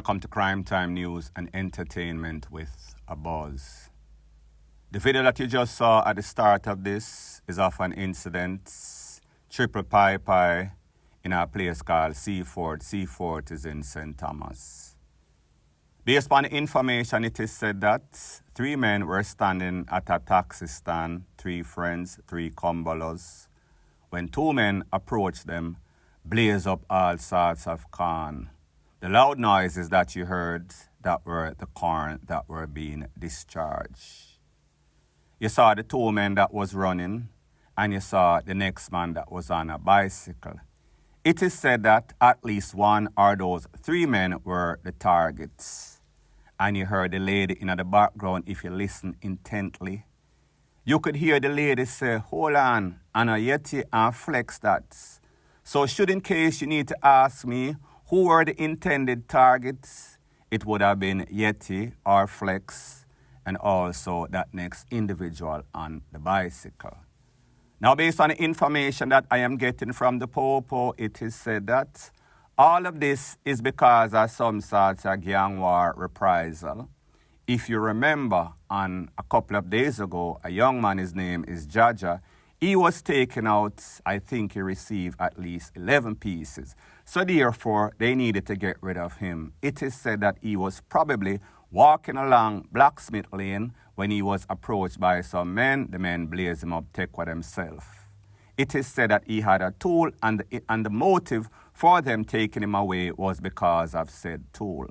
Welcome to Crime Time News and Entertainment with a Buzz. The video that you just saw at the start of this is of an incident, triple pie in a place called Seaford. Seaford is in St. Thomas. Based on the information, it is said that 3 men were standing at a taxi stand, 3 friends, 3 cumbalers, when 2 men approached them, blaze up all sorts of corn. The loud noises that you heard, that were the corn that were being discharged. You saw the 2 men that was running, and you saw the next man that was on a bicycle. It is said that at least 1 or those 3 men were the targets. And you heard the lady in the background, if you listen intently. You could hear the lady say, "Hold on, and a Yetti and Flexx that." So should in case you need to ask me, who were the intended targets? It would have been Yetti or Flexx, and also that next individual on the bicycle. Now, based on the information that I am getting from the Popo, it is said that all of this is because of some sorts of gang war reprisal. If you remember, on a couple of days ago, a young man, his name is JIGGY, he was taken out. I think he received at least 11 pieces. So therefore, they needed to get rid of him. It is said that he was probably walking along Blacksmith Lane when he was approached by some men. The men blazed him up, take for themselves. It is said that he had a tool, and the motive for them taking him away was because of said tool.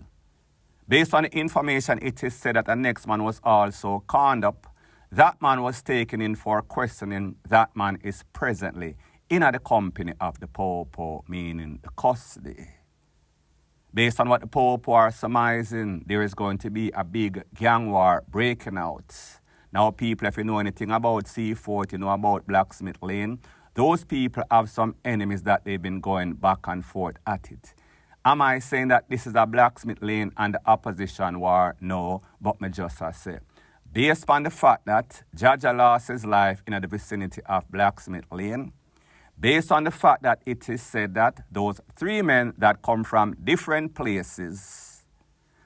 Based on the information, it is said that the next man was also conned up. That man was taken in for questioning. That man is presently in the company of the Popo, meaning the custody. Based on what the Popo are surmising, there is going to be a big gang war breaking out. Now, people, if you know anything about C4, you know about Blacksmith Lane, those people have some enemies that they've been going back and forth at it. Am I saying that this is a Blacksmith Lane and the opposition war? No, but me just say. Based on the fact that JIGGY lost his life in the vicinity of Blacksmith Lane, based on the fact that it is said that those 3 men that come from different places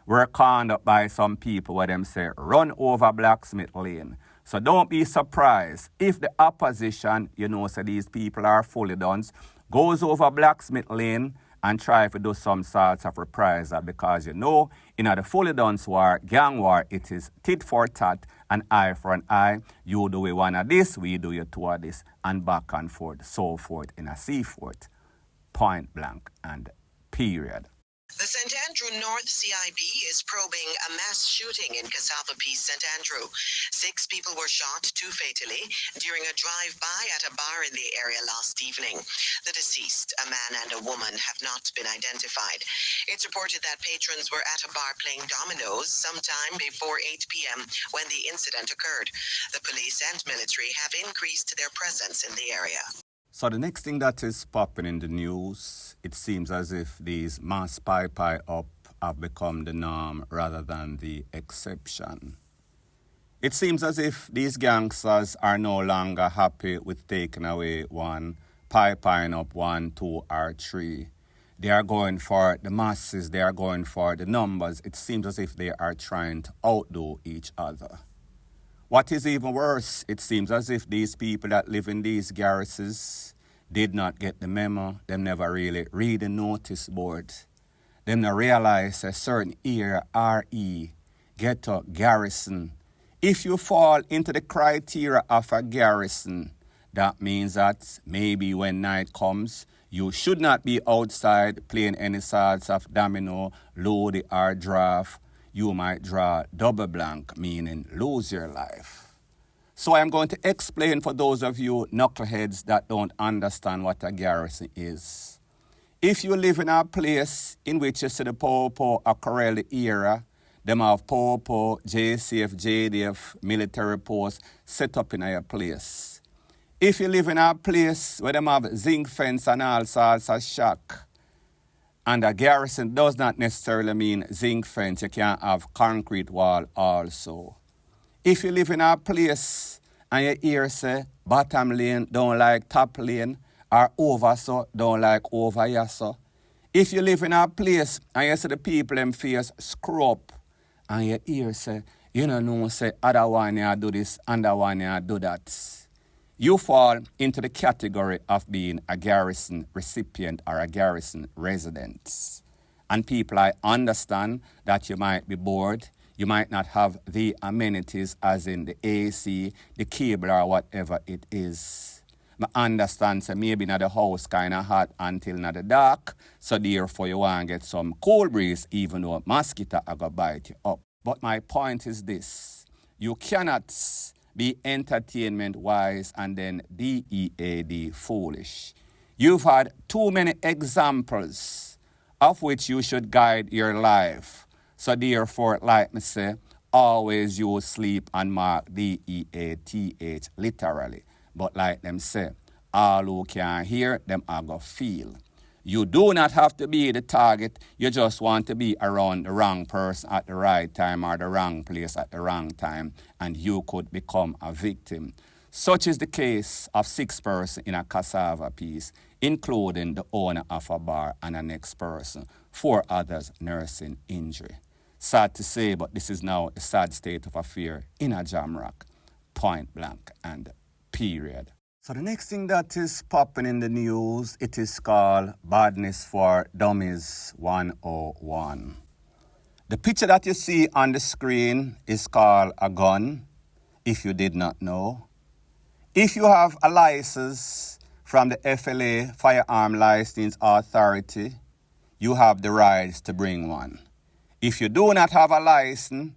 were conned up by some people where them say, run over Blacksmith Lane. So don't be surprised if the opposition, you know, so these people are fully done, goes over Blacksmith Lane and try to do some sorts of reprisal, because you know, in the fully done war, gang war, it is tit for tat, an eye for an eye. You do it 1 of this, we do you 2 of this, and back and forth, so forth in a Seaford, point blank and period. The St. Andrew North CIB is probing a mass shooting in Cassava Piece, St. Andrew. 6 people were shot, 2 fatally, during a drive-by at a bar in the area last evening. The deceased, a man and a woman, have not been identified. It's reported that patrons were at a bar playing dominoes sometime before 8 p.m. when the incident occurred. The police and military have increased their presence in the area. So the next thing that is popping in the news, it seems as if these mass pie up have become the norm rather than the exception. It seems as if these gangsters are no longer happy with taking away 1, pie up 1, 2, or 3. They are going for the masses, they are going for the numbers. It seems as if they are trying to outdo each other. What is even worse, it seems as if these people that live in these garrisons did not get the memo. Them never really read the notice board. Them not realize a certain area, RE, ghetto, garrison. If you fall into the criteria of a garrison, that means that maybe when night comes, you should not be outside playing any sorts of domino, load, or draft. You might draw double blank, meaning lose your life. So I'm going to explain for those of you knuckleheads that don't understand what a garrison is. If you live in a place in which you see the Popo or Corelli era, them have Popo, JCF, JDF, military posts set up in your place. If you live in a place where them have zinc fence and all sorts of shack, and a garrison does not necessarily mean zinc fence. You can have concrete wall also. If you live in a place and you hear say bottom lane don't like top lane, or over so don't like over here so, If you live in a place and you see the people them face screw up and you hear say, you know, say other one you do this, other one you do that, you fall into the category of being a garrison recipient or a garrison resident. And people, I understand that you might be bored, you might not have the amenities as in the AC, the cable or whatever it is. I understand, so maybe not the house kind of hot until not the dark, so therefore you want to get some cool breeze even though mosquito are going to bite you up. But my point is this, you cannot be entertainment-wise and then DEAD foolish. You've had too many examples of which you should guide your life. So therefore, like me say, always use sleep and mark DEATH literally. But like them say, all who can hear, them are going to feel. You do not have to be the target. You just want to be around the wrong person at the right time or the wrong place at the wrong time, and you could become a victim. Such is the case of 6 persons in a Cassava Piece, including the owner of a bar and the next person, 4 others nursing injury. Sad to say, but this is now a sad state of affair in a Jamrock, point blank and period. So the next thing that is popping in the news, it is called Badness for Dummies 101. The picture that you see on the screen is called a gun, if you did not know. If you have a license from the FLA, Firearm License Authority, you have the rights to bring one. If you do not have a license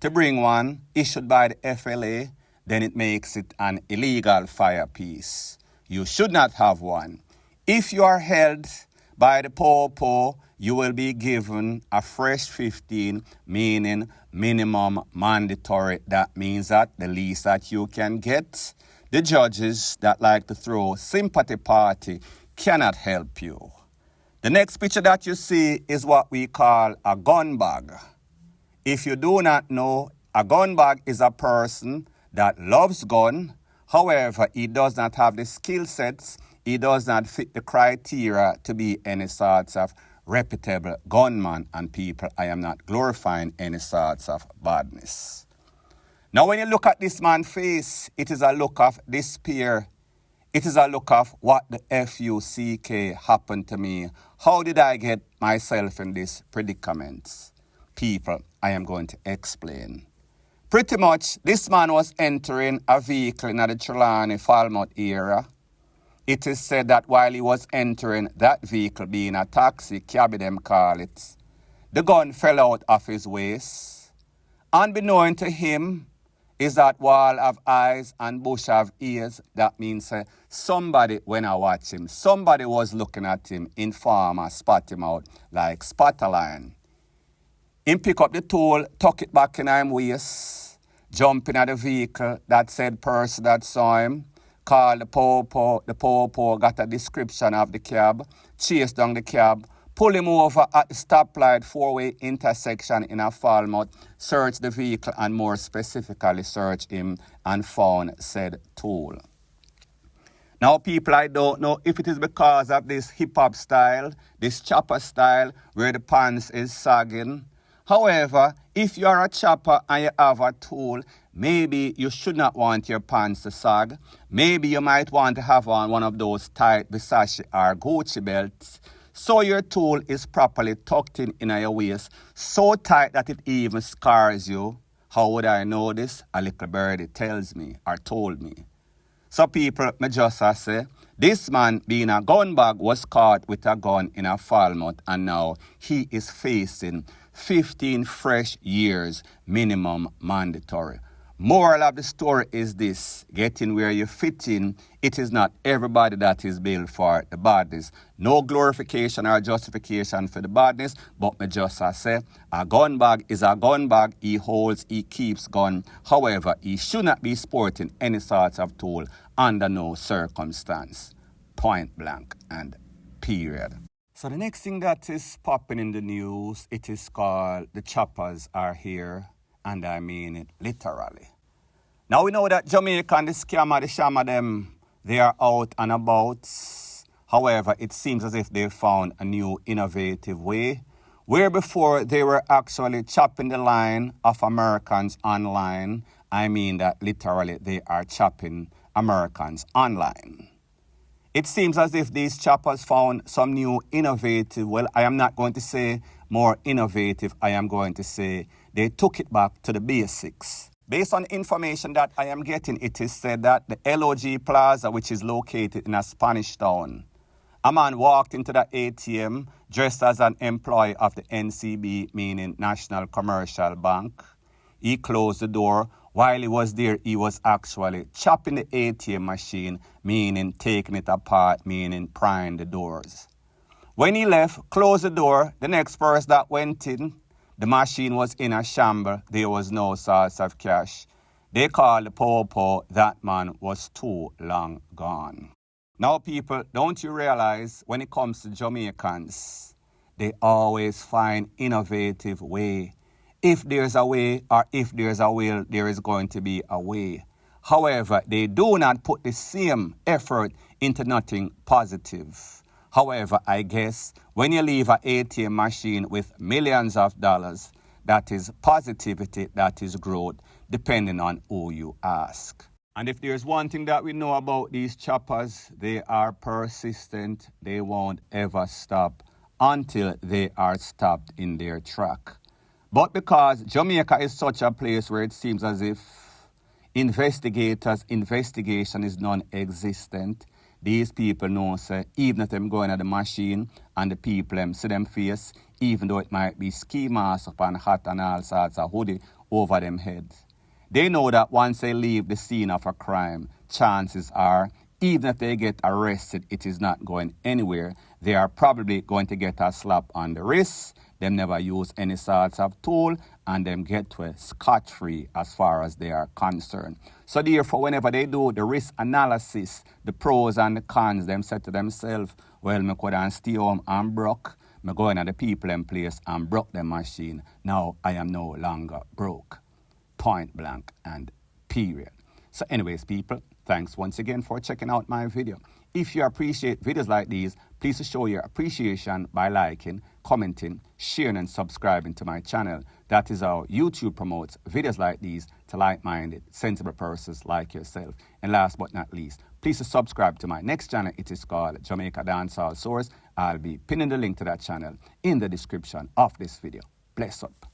to bring one issued by the FLA, then it makes it an illegal fire piece. You should not have one. If you are held by the POPO, you will be given a fresh 15, meaning minimum mandatory. That means that the least that you can get, the judges that like to throw sympathy party cannot help you. The next picture that you see is what we call a gun bag. If you do not know, a gun bag is a person that loves gun. However, he does not have the skill sets. He does not fit the criteria to be any sorts of reputable gunman. And people, I am not glorifying any sorts of badness. Now, when you look at this man's face, it is a look of despair. It is a look of what the FUCK happened to me. How did I get myself in this predicament? People, I am going to explain. Pretty much, this man was entering a vehicle in the Trelawney-Falmouth area. It is said that while he was entering that vehicle, being a taxi, cabby them call it, the gun fell out of his waist. Unbeknown to him is that wall of eyes and bush of ears. That means somebody, when I watch him, somebody was looking at him, informer, spot him out like Spotterline. Him pick up the tool, tuck it back in him waist, jump in at the vehicle. That said person that saw him, called the popo. The popo got a description of the cab, chased down the cab, pull him over at the stoplight 4-way intersection in a Falmouth, search the vehicle and more specifically search him and found said tool. Now people, I don't know if it is because of this hip-hop style, this chopper style where the pants is sagging. However, if you are a chopper and you have a tool, maybe you should not want your pants to sag. Maybe you might want to have on one of those tight Versace or Gucci belts, so your tool is properly tucked in your waist, so tight that it even scars you. How would I know this? A little birdie tells me or told me. So people, me just say, this man being a gun bag was caught with a gun in a Falmouth and now he is facing 15 fresh years minimum mandatory. Moral of the story is this: getting where you fit in. It is not everybody that is built for the badness. No glorification or justification for the badness, but me just say, a gun bag is a gun bag. He holds, he keeps gun. However, he should not be sporting any sorts of tool under no circumstance. Point blank and period. So the next thing that is popping in the news, it is called the choppers are here, and I mean it literally. Now we know that Jamaica and the scammer, the shammer them, they are out and about. However, it seems as if they found a new innovative way, where before they were actually chopping the line of Americans online. I mean that literally they are chopping Americans online. It seems as if these choppers found some new innovative, well, I am not going to say more innovative, I am going to say they took it back to the basics. Based on information that I am getting, it is said that the LOG Plaza, which is located in a Spanish town, a man walked into the ATM dressed as an employee of the NCB, meaning National Commercial Bank. He closed the door. While he was there, he was actually chopping the ATM machine, meaning taking it apart, meaning prying the doors. When he left, closed the door, the next person that went in, the machine was in a shambles. There was no source of cash. They called the po-po. That man was too long gone. Now, people, don't you realize when it comes to Jamaicans, they always find innovative way. If there's a way or if there's a will, there is going to be a way. However, they do not put the same effort into nothing positive. However, I guess when you leave an ATM machine with millions of dollars, that is positivity, that is growth, depending on who you ask. And if there's one thing that we know about these choppers, they are persistent. They won't ever stop until they are stopped in their track. But because Jamaica is such a place where it seems as if investigation is non-existent, these people know, say, even if them going at the machine and the people see them face, even though it might be ski mask up and hat and all sorts of hoodie over them heads, they know that once they leave the scene of a crime, chances are, even if they get arrested, it is not going anywhere. They are probably going to get a slap on the wrist. Them never use any sorts of tool, and them get to scot-free as far as they are concerned. So therefore, whenever they do the risk analysis, the pros and the cons, them say to themselves, well, me could stay home and broke. Me go in at the people in place and broke the machine. Now I am no longer broke. Point blank and period. So anyways, people, thanks once again for checking out my video. If you appreciate videos like these, please show your appreciation by liking, commenting, sharing and subscribing to my channel. That is how YouTube promotes videos like these to like-minded, sensible persons like yourself. And last but not least, please subscribe to my next channel. It is called Jamaica Dancehall Source. I'll be pinning the link to that channel in the description of this video. Bless up.